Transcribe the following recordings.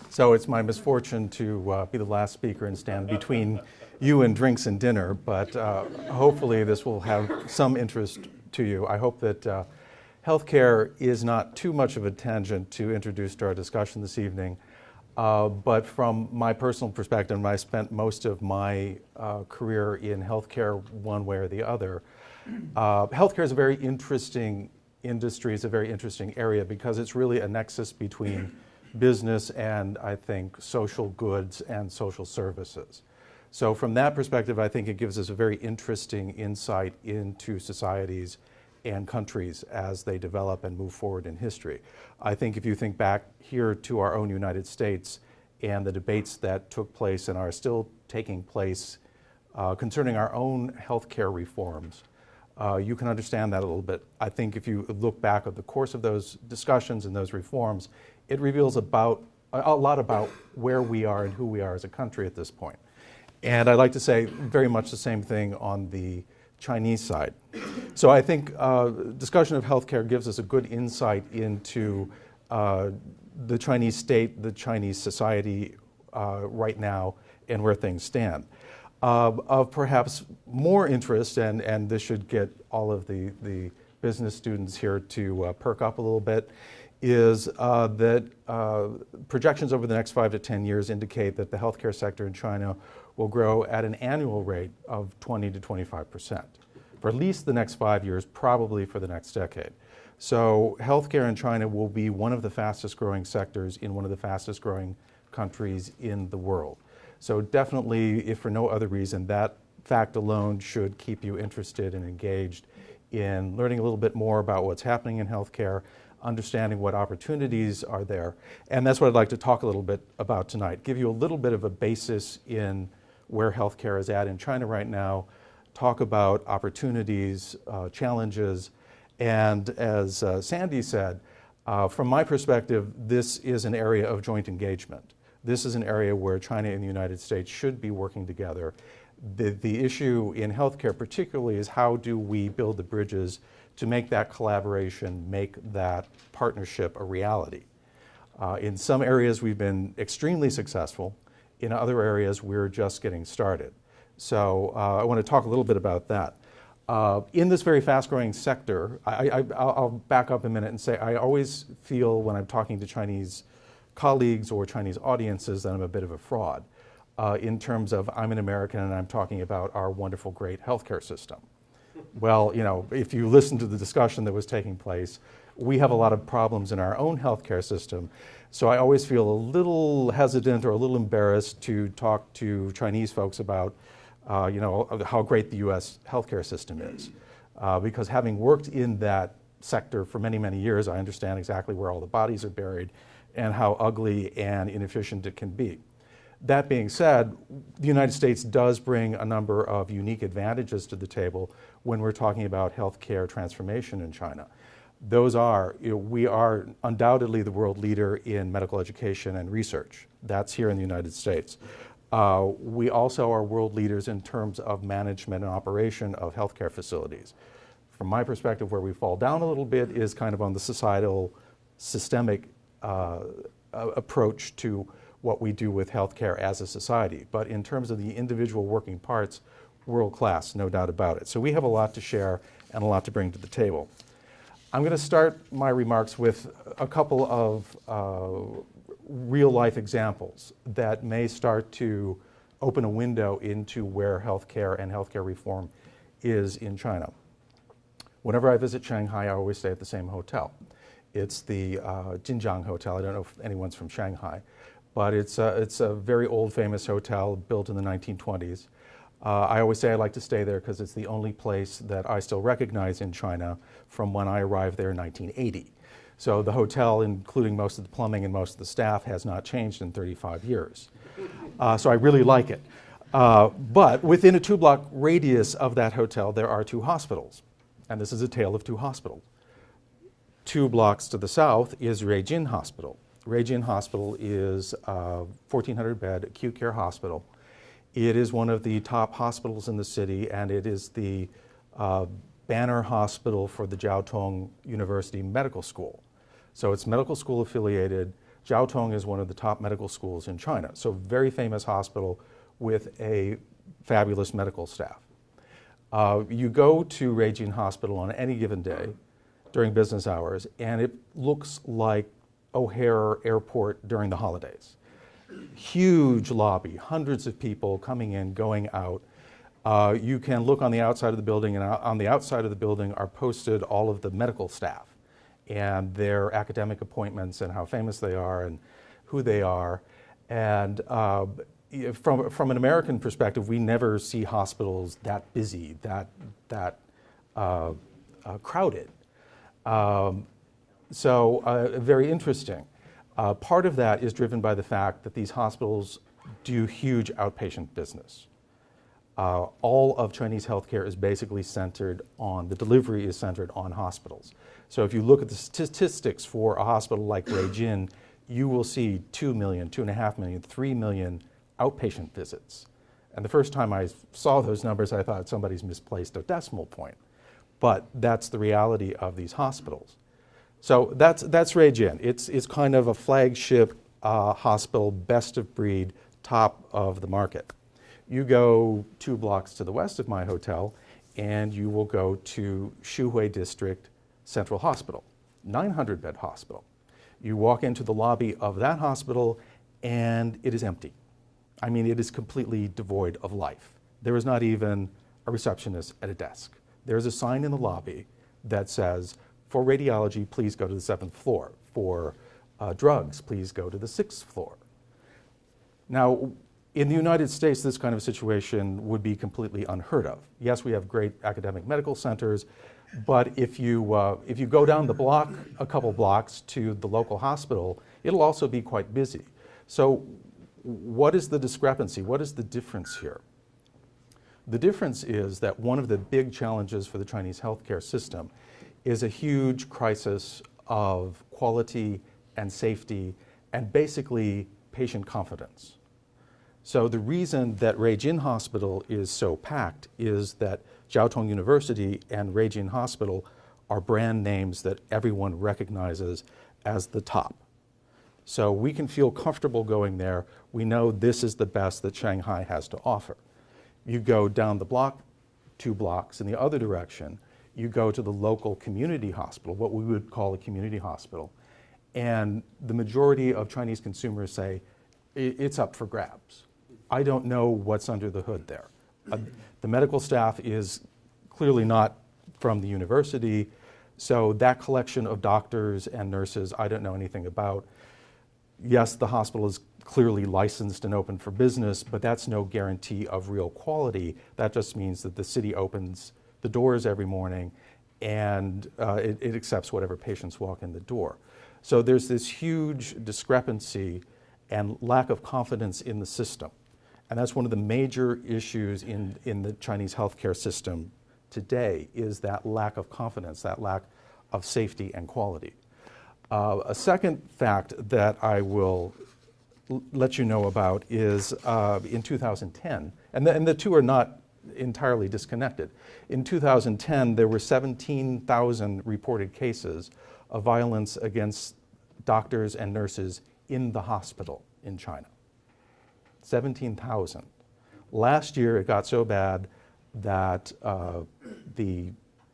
So it's my misfortune to be the last speaker and stand between you and drinks and dinner, but hopefully this will have some interest to you. I hope that healthcare is not too much of a tangent to introduce to our discussion this evening, but from my personal perspective, I spent most of my career in healthcare one way or the other. Healthcare is a very interesting industry, it's a very interesting area because it's really a nexus between business and, I think, social goods and social services. So from that perspective, I think it gives us a very interesting insight into societies and countries as they develop and move forward in history. I think if you think back here to our own United States and the debates that took place and are still taking place concerning our own healthcare reforms, you can understand that a little bit. I think if you look back at the course of those discussions and those reforms, it reveals a lot about where we are and who we are as a country at this point. And I'd like to say very much the same thing on the Chinese side. So I think discussion of healthcare gives us a good insight into the Chinese state, the Chinese society right now, and where things stand. Of perhaps more interest, and this should get all of the business students here to perk up a little bit, is that projections over the next 5 to 10 years indicate that the healthcare sector in China will grow at an annual rate of 20 to 25% for at least the next 5 years, probably for the next decade. So healthcare in China will be one of the fastest growing sectors in one of the fastest growing countries in the world. So definitely, if for no other reason, that fact alone should keep you interested and engaged in learning a little bit more about what's happening in healthcare, understanding what opportunities are there. And that's what I'd like to talk a little bit about tonight. Give you a little bit of a basis in where healthcare is at in China right now, talk about opportunities, challenges, and as Sandy said, from my perspective, this is an area of joint engagement. This is an area where China and the United States should be working together. The issue in healthcare particularly is how do we build the bridges to make that collaboration, make that partnership a reality. In some areas we've been extremely successful. In other areas we're just getting started. So I want to talk a little bit about that. In this very fast-growing sector, I'll back up a minute and say I always feel when I'm talking to Chinese colleagues or Chinese audiences that I'm a bit of a fraud in terms of I'm an American and I'm talking about our wonderful, great healthcare system. Well, you know, if you listen to the discussion that was taking place, we have a lot of problems in our own healthcare system. So I always feel a little hesitant or a little embarrassed to talk to Chinese folks about how great the U.S. healthcare system is. Because having worked in that sector for many, many years, I understand exactly where all the bodies are buried and how ugly and inefficient it can be. That being said, the United States does bring a number of unique advantages to the table when we're talking about healthcare transformation in China. Those are, we are undoubtedly the world leader in medical education and research. That's here in the United States. We also are world leaders in terms of management and operation of healthcare facilities. From my perspective, where we fall down a little bit is kind of on the societal, systemic approach to what we do with healthcare as a society. But in terms of the individual working parts, world class, no doubt about it. So we have a lot to share and a lot to bring to the table. I'm going to start my remarks with a couple of real life examples that may start to open a window into where healthcare and healthcare reform is in China. Whenever I visit Shanghai, I always stay at the same hotel. It's the Jinjiang Hotel. I don't know if anyone's from Shanghai, but it's a very old famous hotel built in the 1920s. I always say I like to stay there because it's the only place that I still recognize in China from when I arrived there in 1980. So the hotel, including most of the plumbing and most of the staff, has not changed in 35 years. So I really like it. But within a 2-block radius of that hotel, there are 2 hospitals. And this is a tale of 2 hospitals. 2 blocks to the south is Ruijin Hospital. Ruijin Hospital is a 1,400-bed acute care hospital. It is one of the top hospitals in the city, and it is the banner hospital for the Jiaotong University Medical School. So it's medical school affiliated. Jiaotong is one of the top medical schools in China, so very famous hospital with a fabulous medical staff. You go to Ruijin Hospital on any given day during business hours, and it looks like O'Hare Airport during the holidays. Huge lobby, hundreds of people coming in, going out. You can look on the outside of the building, and on the outside of the building are posted all of the medical staff and their academic appointments and how famous they are and who they are. And from an American perspective, we never see hospitals that busy, that crowded. Very interesting. Part of that is driven by the fact that these hospitals do huge outpatient business. All of Chinese healthcare is basically centered on, the delivery is centered on hospitals. So if you look at the statistics for a hospital like Ruijin, you will see 2 million, 2.5 million, 3 million outpatient visits. And the first time I saw those numbers, I thought somebody's misplaced a decimal point. But that's the reality of these hospitals. So that's Ruijin. It's kind of a flagship hospital, best of breed, top of the market. You go 2 blocks to the west of my hotel, and you will go to Xuhui District Central Hospital, 900-bed hospital. You walk into the lobby of that hospital, and it is empty. I mean, it is completely devoid of life. There is not even a receptionist at a desk. There's a sign in the lobby that says, for radiology, please go to the 7th floor. For drugs, please go to the 6th floor. Now, in the United States, this kind of situation would be completely unheard of. Yes, we have great academic medical centers, but if you go down the block, a couple blocks to the local hospital, it'll also be quite busy. So what is the discrepancy? What is the difference here? The difference is that one of the big challenges for the Chinese healthcare system is a huge crisis of quality and safety and basically patient confidence. So the reason that Ruijin Hospital is so packed is that Jiaotong University and Ruijin Hospital are brand names that everyone recognizes as the top. So we can feel comfortable going there. We know this is the best that Shanghai has to offer. You go down the block, 2 blocks in the other direction, you go to the local community hospital, what we would call a community hospital, and the majority of Chinese consumers say, it's up for grabs. I don't know what's under the hood there. The medical staff is clearly not from the university, so that collection of doctors and nurses I don't know anything about. Yes, the hospital is clearly licensed and open for business, but that's no guarantee of real quality. That just means that the city opens the doors every morning and it accepts whatever patients walk in the door. So there's this huge discrepancy and lack of confidence in the system. And that's one of the major issues in the Chinese healthcare system today, is that lack of confidence, that lack of safety and quality. A second fact that I will let you know about is in 2010, and the two are not entirely disconnected. In 2010, there were 17,000 reported cases of violence against doctors and nurses in the hospital in China. 17,000. Last year, it got so bad that the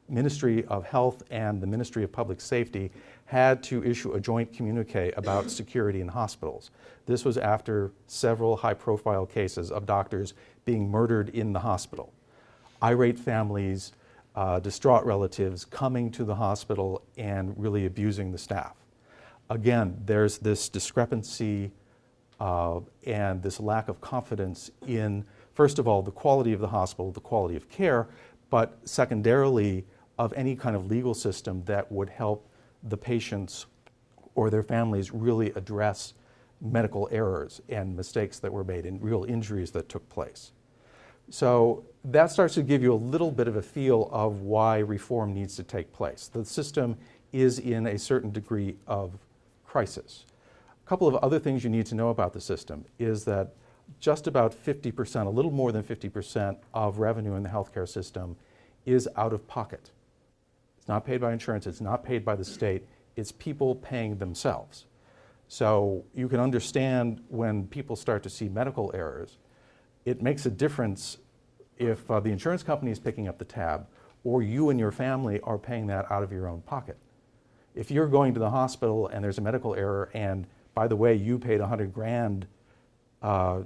Ministry of Health and the Ministry of Public Safety had to issue a joint communique about security in hospitals. This was after several high-profile cases of doctors being murdered in the hospital. Irate families, distraught relatives coming to the hospital and really abusing the staff. Again, there's this discrepancy and this lack of confidence in, first of all, the quality of the hospital, the quality of care, but secondarily, of any kind of legal system that would help the patients or their families really address medical errors and mistakes that were made and real injuries that took place. So that starts to give you a little bit of a feel of why reform needs to take place. The system is in a certain degree of crisis. A couple of other things you need to know about the system is that just about 50%, a little more than 50% of revenue in the healthcare system is out of pocket. It's not paid by insurance, it's not paid by the state, it's people paying themselves. So you can understand when people start to see medical errors, it makes a difference if the insurance company is picking up the tab or you and your family are paying that out of your own pocket. If you're going to the hospital and there's a medical error and, by the way, you paid $100,000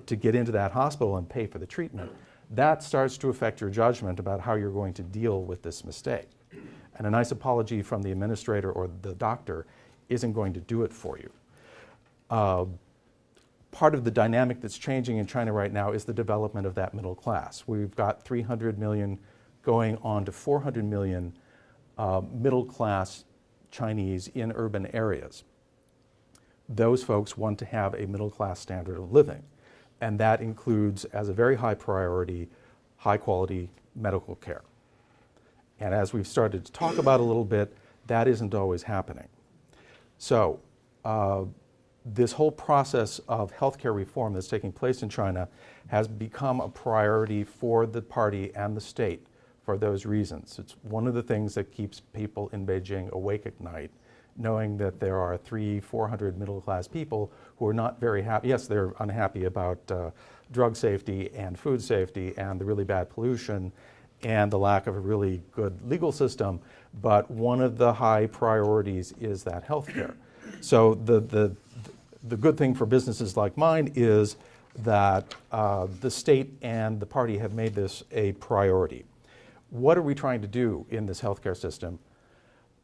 to get into that hospital and pay for the treatment, that starts to affect your judgment about how you're going to deal with this mistake. And a nice apology from the administrator or the doctor isn't going to do it for you. Part of the dynamic that's changing in China right now is the development of that middle class. We've got 300 million going on to 400 million middle class Chinese in urban areas. Those folks want to have a middle class standard of living. And that includes, as a very high priority, high quality medical care. And as we've started to talk about a little bit, that isn't always happening. So this whole process of healthcare reform that's taking place in China has become a priority for the party and the state for those reasons. It's one of the things that keeps people in Beijing awake at night, knowing that there are 300-400 middle-class people who are not very happy. Yes, they're unhappy about drug safety and food safety and the really bad pollution and the lack of a really good legal system, but one of the high priorities is that healthcare. So the good thing for businesses like mine is that the state and the party have made this a priority. What are we trying to do in this healthcare system?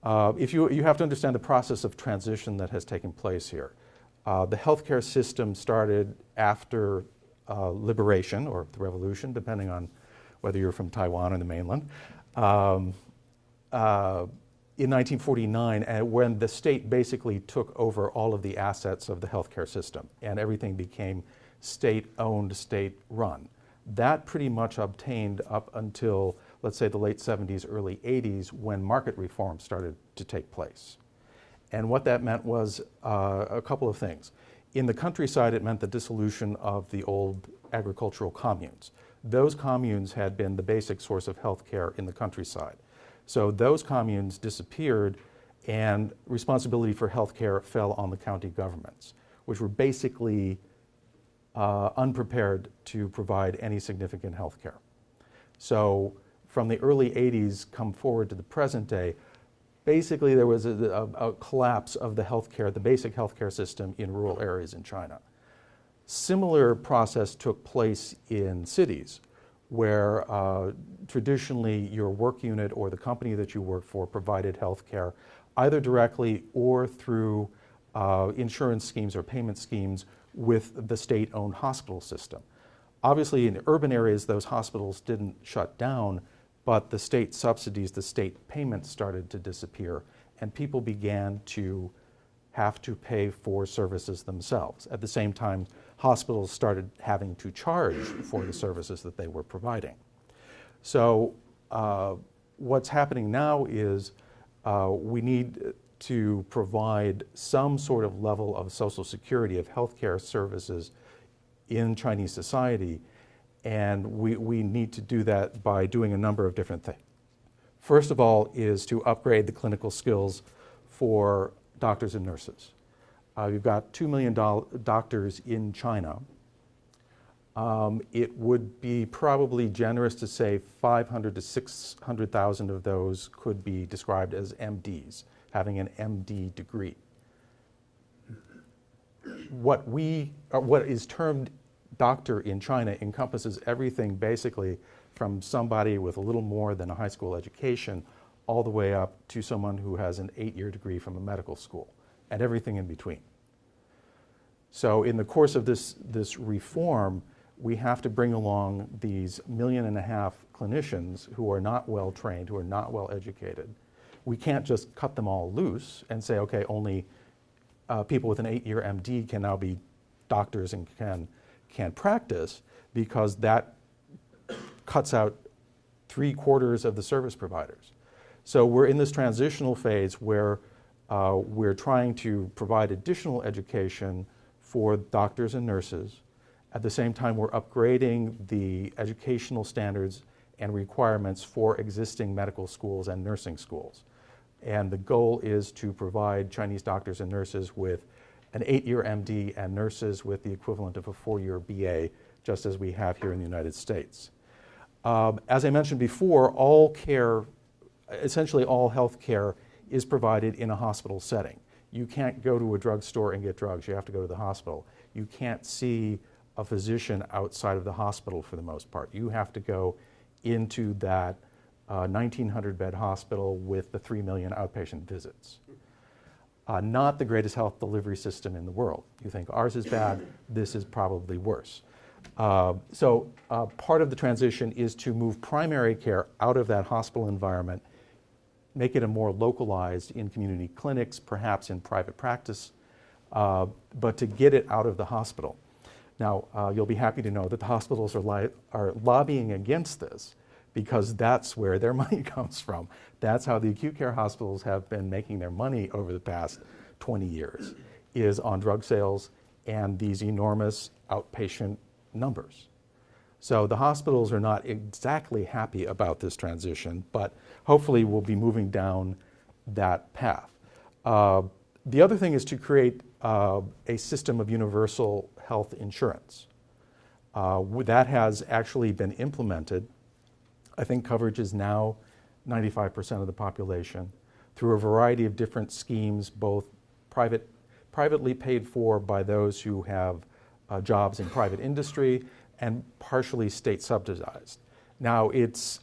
If you have to understand the process of transition that has taken place here. The healthcare system started after liberation or the revolution, depending on whether you're from Taiwan or the mainland, in 1949, when the state basically took over all of the assets of the healthcare system and everything became state-owned, state-run. That pretty much obtained up until, let's say, the late 70s, early 80s, when market reform started to take place. And what that meant was a couple of things. In the countryside, it meant the dissolution of the old agricultural communes. Those communes had been the basic source of health care in the countryside. So those communes disappeared, and responsibility for health care fell on the county governments, which were basically unprepared to provide any significant health care. So from the early 80s come forward to the present day, basically there was a collapse of the healthcare, the basic healthcare system in rural areas in China. Similar process took place in cities, where traditionally your work unit or the company that you work for provided health care either directly or through insurance schemes or payment schemes with the state-owned hospital system. Obviously in urban areas those hospitals didn't shut down, but the state subsidies, the state payments started to disappear, and people began to have to pay for services themselves. At the same time, hospitals started having to charge for the services that they were providing. So what's happening now is we need to provide some sort of level of social security, of healthcare services in Chinese society, and we need to do that by doing a number of different things. First of all is to upgrade the clinical skills for doctors and nurses. You've got 2 million doctors in China. It would be probably generous to say 500 to 600,000 of those could be described as MDs, having an MD degree. What is termed doctor in China encompasses everything basically from somebody with a little more than a high school education all the way up to someone who has an 8-year degree from a medical school, and everything in between. So in the course of this reform, we have to bring along these 1.5 million clinicians who are not well trained, who are not well educated. We can't just cut them all loose and say, okay, only people with an 8-year MD can now be doctors and can practice, because that cuts out 3/4 of the service providers. So we're in this transitional phase where we're trying to provide additional education for doctors and nurses. At the same time, we're upgrading the educational standards and requirements for existing medical schools and nursing schools. And the goal is to provide Chinese doctors and nurses with an 8-year MD and nurses with the equivalent of a 4-year BA, just as we have here in the United States. As I mentioned before, all care, essentially all health care, is provided in a hospital setting. You can't go to a drugstore and get drugs. You have to go to the hospital. You can't see a physician outside of the hospital for the most part. You have to go into that 1,900-bed hospital with the 3 million outpatient visits. Not the greatest health delivery system in the world. You think ours is bad, this is probably worse. So part of the transition is to move primary care out of that hospital environment, make it a more localized in community clinics, perhaps in private practice, but to get it out of the hospital. Now, you'll be happy to know that the hospitals are lobbying against this because that's where their money comes from. That's how the acute care hospitals have been making their money over the past 20 years, is on drug sales and these enormous outpatient numbers. So the hospitals are not exactly happy about this transition, but hopefully we'll be moving down that path. The other thing is to create a system of universal health insurance. That has actually been implemented. I think coverage is now 95% of the population through a variety of different schemes, both privately paid for by those who have jobs in private industry and partially state subsidized. Now it's,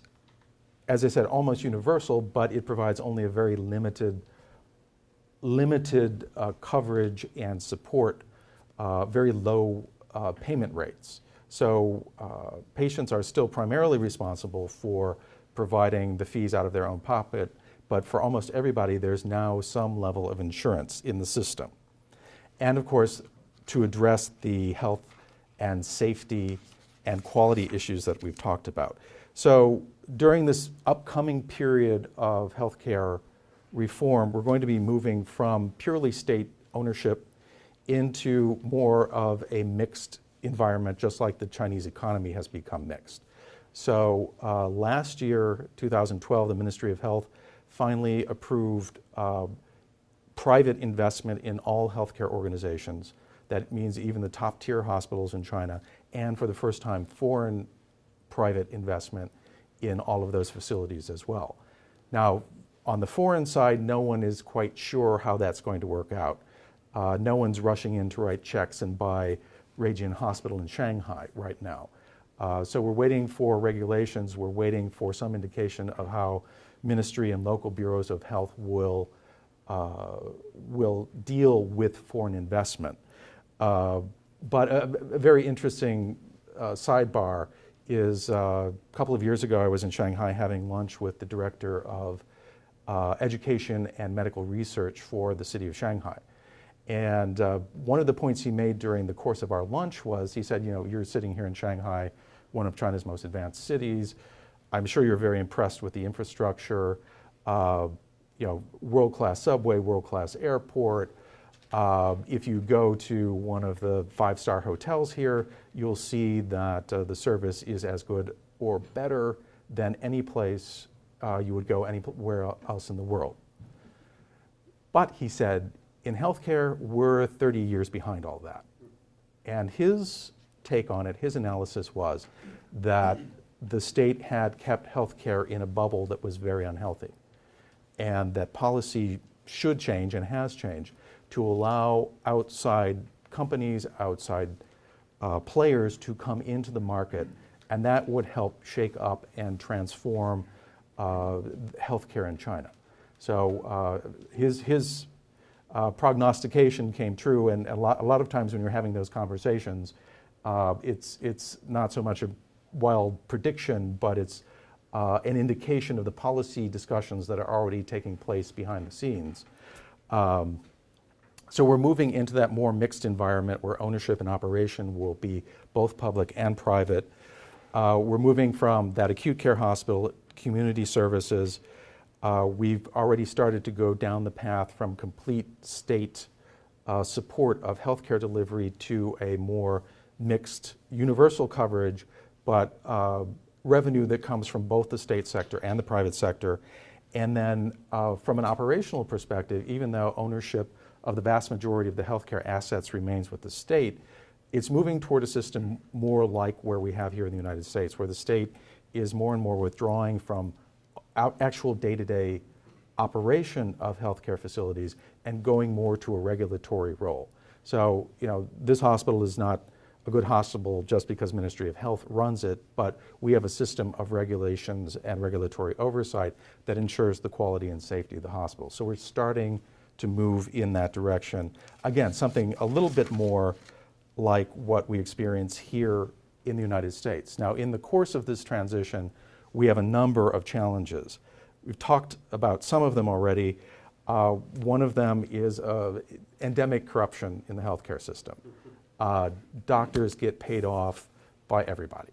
as I said, almost universal, but it provides only a very limited coverage and support, very low payment rates. So patients are still primarily responsible for providing the fees out of their own pocket, but for almost everybody there's now some level of insurance in the system. And of course, to address the health and safety and quality issues that we've talked about. So during this upcoming period of healthcare reform, we're going to be moving from purely state ownership into more of a mixed environment, just like the Chinese economy has become mixed. So last year, 2012, the Ministry of Health finally approved private investment in all healthcare organizations. That means even the top tier hospitals in China, and for the first time, foreign private investment in all of those facilities as well. Now, on the foreign side, no one is quite sure how that's going to work out. No one's rushing in to write checks and buy Ruijin Hospital in Shanghai right now. So we're waiting for regulations, we're waiting for some indication of how ministry and local bureaus of health will deal with foreign investment. But a very interesting sidebar is a couple of years ago I was in Shanghai having lunch with the director of education and medical research for the city of Shanghai. And one of the points he made during the course of our lunch was, he said, you know, you're sitting here in Shanghai, one of China's most advanced cities. I'm sure you're very impressed with the infrastructure, you know, world-class subway, world-class airport. If you go to one of the 5-star hotels here, you'll see that the service is as good or better than any place you would go anywhere else in the world. But he said, in healthcare, we're 30 years behind all that. And his take on it, his analysis was that the state had kept healthcare in a bubble that was very unhealthy, and that policy should change and has changed to allow outside companies, outside players to come into the market, and that would help shake up and transform healthcare in China. So his prognostication came true, and a lot of times when you're having those conversations, it's not so much a wild prediction, but it's an indication of the policy discussions that are already taking place behind the scenes. So we're moving into that more mixed environment where ownership and operation will be both public and private. We're moving from that acute care hospital, community services. We've already started to go down the path from complete state support of healthcare delivery to a more mixed universal coverage, but revenue that comes from both the state sector and the private sector. And then from an operational perspective, even though ownership of the vast majority of the healthcare assets remains with the state, it's moving toward a system more like where we have here in the United States, where the state is more and more withdrawing from actual day-to-day operation of healthcare facilities and going more to a regulatory role. So, this hospital is not a good hospital just because Ministry of Health runs it, but we have a system of regulations and regulatory oversight that ensures the quality and safety of the hospital. So we're starting to move in that direction. Again, something a little bit more like what we experience here in the United States. Now, in the course of this transition, we have a number of challenges. We've talked about some of them already. One of them is endemic corruption in the healthcare system. Doctors get paid off by everybody.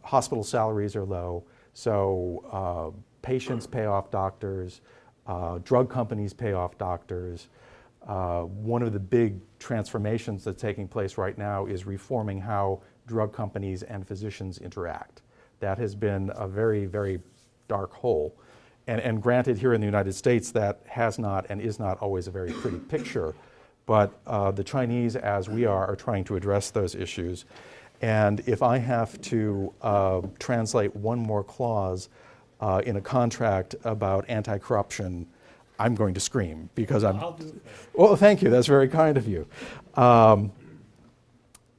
Hospital salaries are low, so patients pay off doctors, drug companies pay off doctors. One of the big transformations that's taking place right now is reforming how drug companies and physicians interact. That has been a very, very dark hole. And granted, here in the United States, that has not and is not always a very pretty picture. But the Chinese, as we are trying to address those issues. And if I have to translate one more clause in a contract about anti-corruption, I'm going to scream because I'll do it. Well, thank you. That's very kind of you.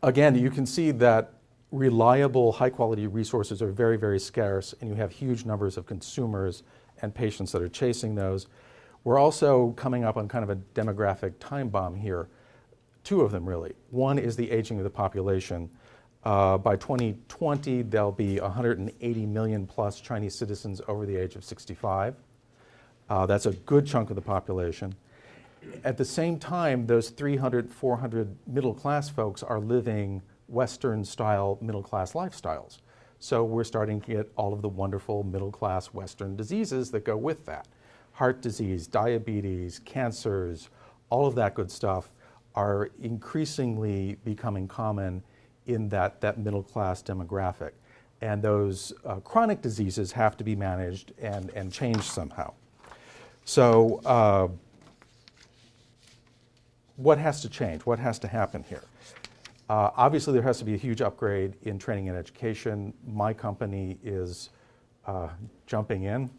Again, you can see that reliable, high-quality resources are very, very scarce, and you have huge numbers of consumers and patients that are chasing those. We're also coming up on kind of a demographic time bomb here. Two of them, really. One is the aging of the population. By 2020, there'll be 180 million plus Chinese citizens over the age of 65. That's a good chunk of the population. At the same time, those 300, 400 middle-class folks are living Western-style middle-class lifestyles. So we're starting to get all of the wonderful middle-class Western diseases that go with that. Heart disease, diabetes, cancers, all of that good stuff are increasingly becoming common in that middle-class demographic. And those chronic diseases have to be managed and changed somehow. So what has to change? What has to happen here? Obviously, there has to be a huge upgrade in training and education. My company is jumping in.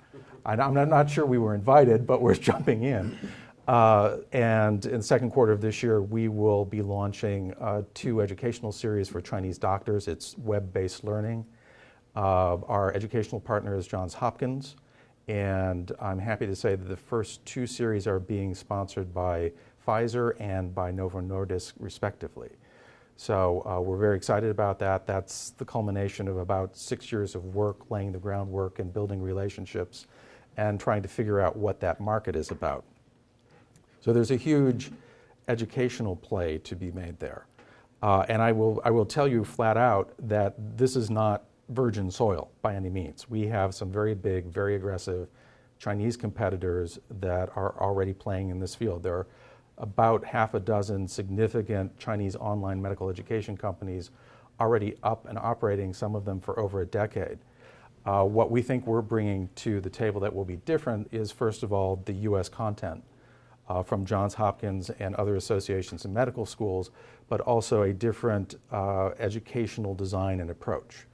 I'm not sure we were invited, but we're jumping in. And in the second quarter of this year, we will be launching 2 educational series for Chinese doctors. It's web-based learning. Our educational partner is Johns Hopkins, and I'm happy to say that the first 2 series are being sponsored by Pfizer and by Novo Nordisk, respectively. So we're very excited about that. That's the culmination of about 6 years of work, laying the groundwork and building relationships and trying to figure out what that market is about. So there's a huge educational play to be made there. And I will tell you flat out that this is not virgin soil by any means. We have some very big, very aggressive Chinese competitors that are already playing in this field. There are about half a dozen significant Chinese online medical education companies already up and operating, some of them for over a decade. What we think we're bringing to the table that will be different is, first of all, the U.S. content from Johns Hopkins and other associations and medical schools, but also a different educational design and approach.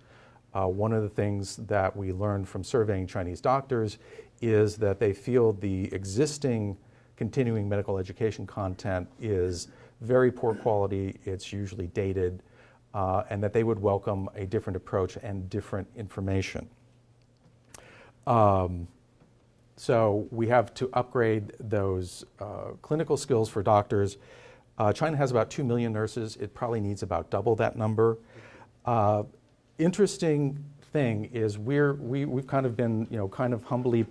One of the things that we learned from surveying Chinese doctors is that they feel the existing continuing medical education content is very poor quality, it's usually dated, and that they would welcome a different approach and different information. So we have to upgrade those clinical skills for doctors. China has about 2 million nurses. It probably needs about double that number. Interesting thing is we've kind of been, kind of humbly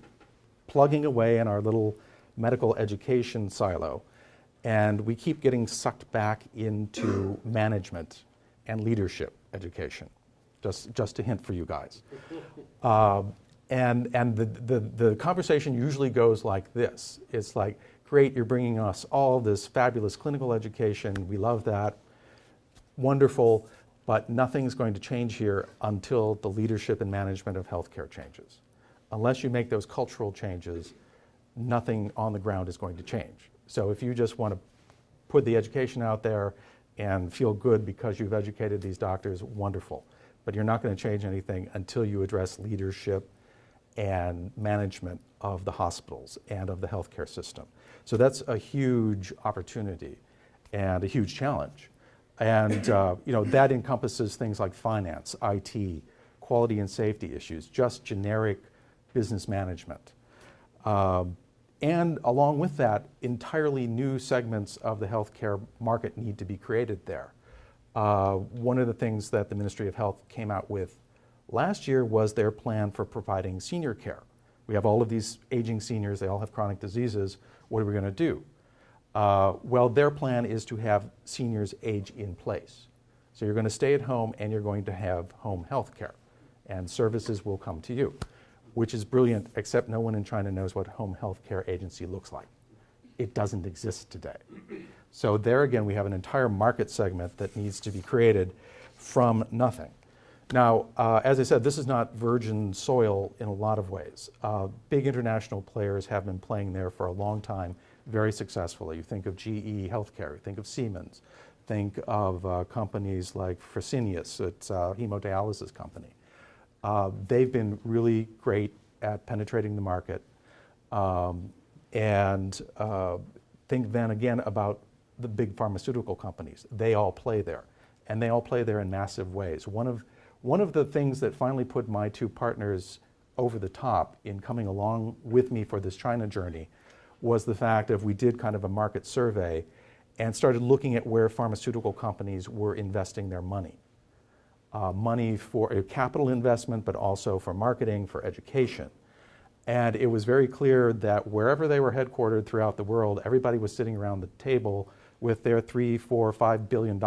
plugging away in our little medical education silo, and we keep getting sucked back into management and leadership education. Just a hint for you guys. And the conversation usually goes like this. It's like, great, you're bringing us all this fabulous clinical education. We love that. Wonderful. But nothing's going to change here until the leadership and management of healthcare changes. unless you make those cultural changes, nothing on the ground is going to change. So if you just want to put the education out there and feel good because you've educated these doctors, wonderful. But you're not going to change anything until you address leadership and management of the hospitals and of the healthcare system. So that's a huge opportunity and a huge challenge. And that encompasses things like finance, IT, quality and safety issues, just generic business management. And along with that, entirely new segments of the healthcare market need to be created there. One of the things that the Ministry of Health came out with last year was their plan for providing senior care. We have all of these aging seniors, they all have chronic diseases. What are we going to do? Well, their plan is to have seniors age in place. So you're going to stay at home and you're going to have home health care, and services will come to you, which is brilliant, except no one in China knows what home health care agency looks like. It doesn't exist today. So there again, we have an entire market segment that needs to be created from nothing. Now, as I said, this is not virgin soil in a lot of ways. Big international players have been playing there for a long time, very successfully. You think of GE Healthcare, think of Siemens, think of companies like Fresenius, it's a hemodialysis company. They've been really great at penetrating the market. Think then again about the big pharmaceutical companies. They all play there, and they all play there in massive ways. One of the things that finally put my two partners over the top in coming along with me for this China journey was the fact that we did kind of a market survey and started looking at where pharmaceutical companies were investing their money. Money for a capital investment, but also for marketing, for education. And it was very clear that wherever they were headquartered throughout the world, everybody was sitting around the table with their $3, $4, $5 billion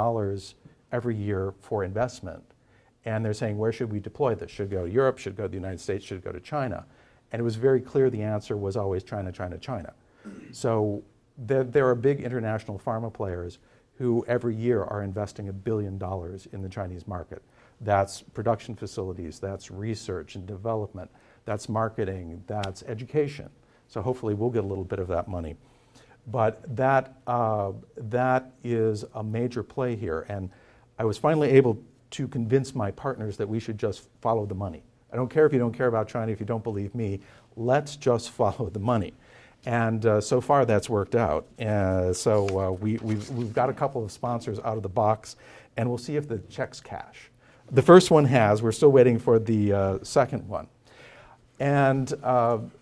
every year for investment. And they're saying, where should we deploy this? Should it go to Europe? Should it go to the United States? Should it go to China? And it was very clear the answer was always China, China, China. So there are big international pharma players who every year are investing $1 billion in the Chinese market. That's production facilities, that's research and development, that's marketing, that's education. So hopefully we'll get a little bit of that money. But that is a major play here. And I was finally able to convince my partners that we should just follow the money. I don't care if you don't care about China, if you don't believe me, let's just follow the money. And so far that's worked out. We've got a couple of sponsors out of the box, and we'll see if the checks cash. The first one has, we're still waiting for the second one. And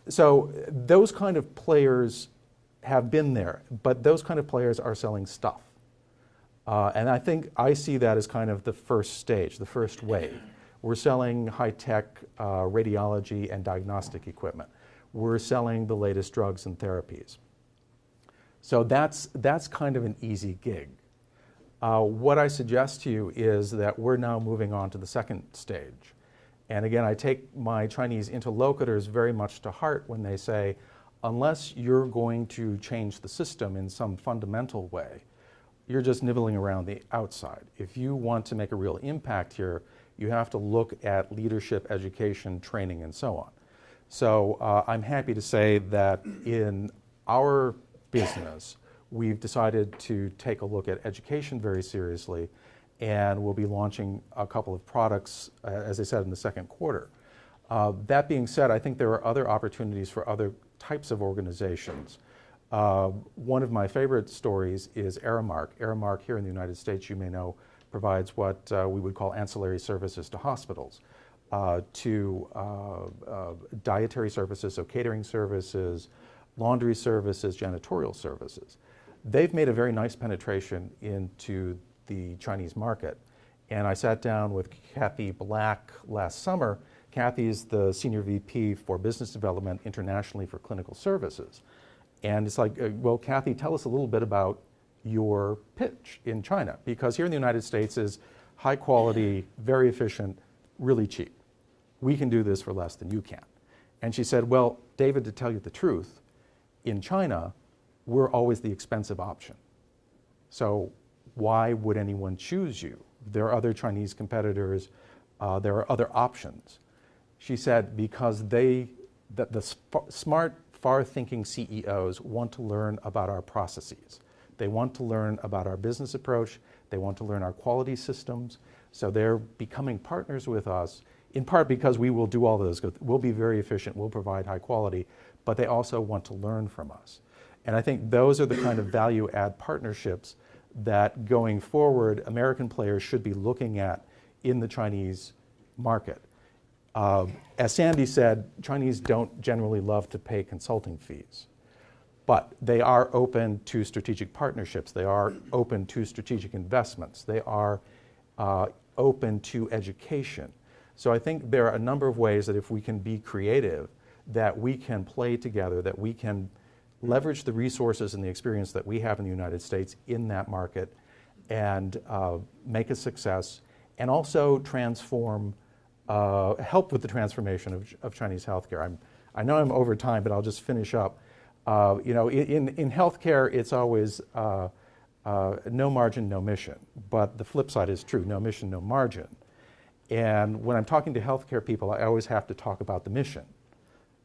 so those kind of players have been there, but those kind of players are selling stuff. And I think I see that as kind of the first stage, the first wave. We're selling high-tech radiology and diagnostic equipment. We're selling the latest drugs and therapies. So that's kind of an easy gig. What I suggest to you is that we're now moving on to the second stage. And again, I take my Chinese interlocutors very much to heart when they say, unless you're going to change the system in some fundamental way, you're just nibbling around the outside. If you want to make a real impact here, you have to look at leadership, education, training, and so on. So I'm happy to say that in our business, we've decided to take a look at education very seriously, and we'll be launching a couple of products, as I said, in the second quarter. That being said, I think there are other opportunities for other types of organizations. One of my favorite stories is Aramark. Aramark here in the United States, you may know, provides what we would call ancillary services to hospitals, to dietary services, so catering services, laundry services, janitorial services. They've made a very nice penetration into the Chinese market. And I sat down with Kathy Black last summer. Kathy is the Senior VP for Business Development internationally for clinical services. And it's like, well, Kathy, tell us a little bit about your pitch in China, because here in the United States is high quality, very efficient, really cheap. We can do this for less than you can. And she said, well, David, to tell you the truth, in China, we're always the expensive option. So why would anyone choose you? There are other Chinese competitors, there are other options. She said, because they that the smart, far-thinking CEOs want to learn about our processes. They want to learn about our business approach. They want to learn our quality systems. So they're becoming partners with us, in part because we will do all those. We'll be very efficient. We'll provide high quality. But they also want to learn from us. And I think those are the kind of value-add partnerships that going forward, American players should be looking at in the Chinese market. As Sandy said, Chinese don't generally love to pay consulting fees. But they are open to strategic partnerships. They are open to strategic investments. They are open to education. So I think there are a number of ways that if we can be creative, that we can play together, that we can leverage the resources and the experience that we have in the United States in that market and make a success, and also transform, help with the transformation of Chinese healthcare. I know I'm over time, but I'll just finish up. You know, in healthcare, it's always no margin, no mission. But the flip side is true, no mission, no margin. And when I'm talking to healthcare people, I always have to talk about the mission.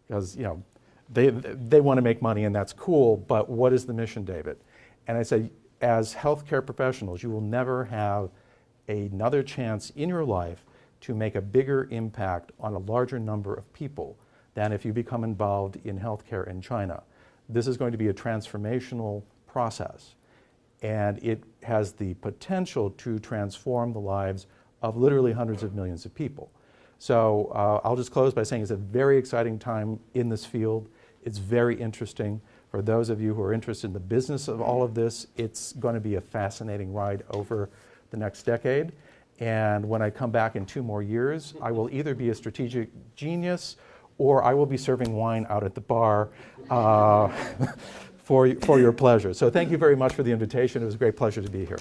Because, you know, they want to make money and that's cool, but what is the mission, David? And I say, as healthcare professionals, you will never have another chance in your life to make a bigger impact on a larger number of people than if you become involved in healthcare in China. This is going to be a transformational process, and it has the potential to transform the lives of literally hundreds of millions of people. So I'll just close by saying it's a very exciting time in this field. It's very interesting. For those of you who are interested in the business of all of this, it's going to be a fascinating ride over the next decade. And when I come back in 2 more years, I will either be a strategic genius or I will be serving wine out at the bar for your pleasure. So thank you very much for the invitation. It was a great pleasure to be here.